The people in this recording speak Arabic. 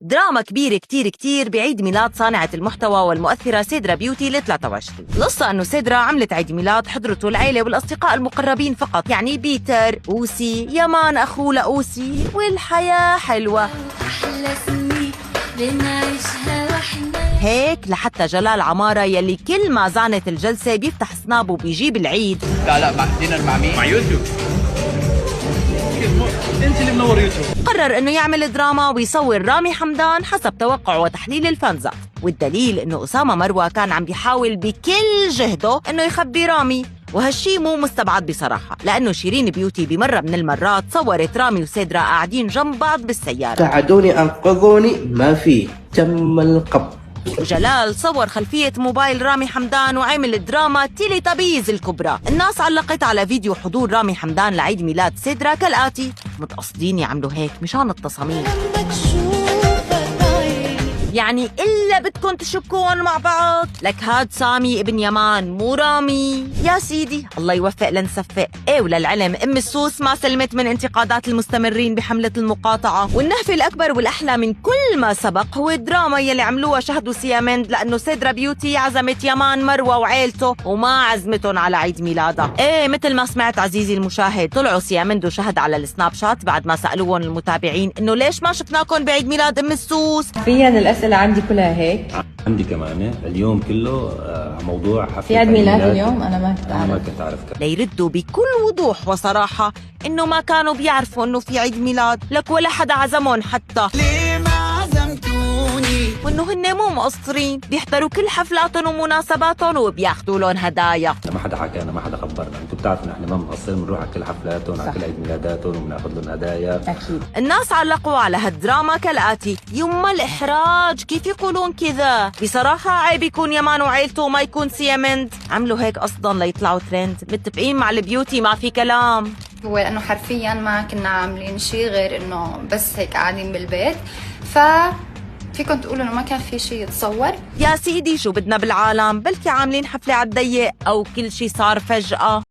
دراما كبيرة كتير كتير بعيد ميلاد صانعة المحتوى والمؤثرة سيدرا بيوتي ل 23. القصة إنه سيدرا عملت عيد ميلاد حضرته العيلة والأصدقاء المقربين فقط، يعني بيتر، أوسي، يمان أخوه لأوسي، والحياة حلوة. أحلى سنين بنعيشها وحنا. هيك لحتى جلال عمارة يلي كل ما زانت الجلسة بيفتح سناب وبيجيب العيد. لا مع دينر مع مين؟ مع يوتيوب. انت اللي منور يوتيوب. قرر انه يعمل دراما ويصور رامي حمدان حسب توقع وتحليل الفانزات، والدليل انه أسامة مروة كان عم بيحاول بكل جهده انه يخبي رامي، وهالشي مو مستبعد بصراحة، لأنه شيرين بيوتي بمرة من المرات صورت رامي وسيدرا قاعدين جنب بعض بالسيارة. ساعدوني أنقذوني، ما في، تم القبض. وجلال صور خلفية موبايل رامي حمدان وعمل دراما تيلي تابيز الكبرى. الناس علقت على فيديو حضور رامي حمدان لعيد ميلاد سيدرا كالآتي: متقصدين يعملوا هيك مشان التصاميم، يعني إلا بدكم تشكون مع بعض؟ لك هاد سامي ابن يمان مو رامي. يا سيدي الله يوفق لنصفق. ايه وللعلم ام السوس ما سلمت من انتقادات المستمرين بحملة المقاطعة. والنهفة الأكبر والأحلى من كل ما سبق هو الدراما يلي عملوها شهد وسيامند، لأنه سيدرا بيوتي عزمت يمان مروة وعيلته وما عزمتهم على عيد ميلادها. ايه مثل ما سمعت عزيزي المشاهد، طلعوا سيامند وشهد على السناب شات بعد ما سألوهم المتابعين إنه ليش ما شفناكم بعيد ميلاد ام السوس. فيا الأسئلة عندي كلها هيك. عندي كمان اليوم كله موضوع حفلة في عيد ميلاد اليوم. أنا ما كنت أعرف. ليردوا بكل وضوح وصراحة إنه ما كانوا بيعرفوا إنه في عيد ميلاد، لك ولا حدا عزمهم حتى. ليه ما عزمتوني؟ وإنه هن مو مقصرين، بيحضروا كل حفلاتهم ومناسباتهم وبياخدوا لهم هدايا. ما حدا حكانا، ما حدا خبرنا. انتوا بتعرفوا نحن ما بنقصر، بنروح على كل حفلاتهم، على كل عيد ميلاداتهم، وبناخذ لهم هدايا. أكيد. الناس علقوا على هالدراما كالآتي: يما الإحراج، كيف يقولون كذا؟ بصراحة عيب يكون يمان وعيلته وما يكون سيامند. عملوا هيك قصدا ليطلعوا ترند، متفقين مع البيوتي ما في كلام. هو لأنه حرفيا ما كنا عاملين شيء غير إنه بس هيك قاعدين بالبيت، فيكم تقولوا إنه ما كان في شيء يتصور. يا سيدي شو بدنا بالعالم، بلكي عاملين حفلة عالضيق أو كل شي صار فجأة.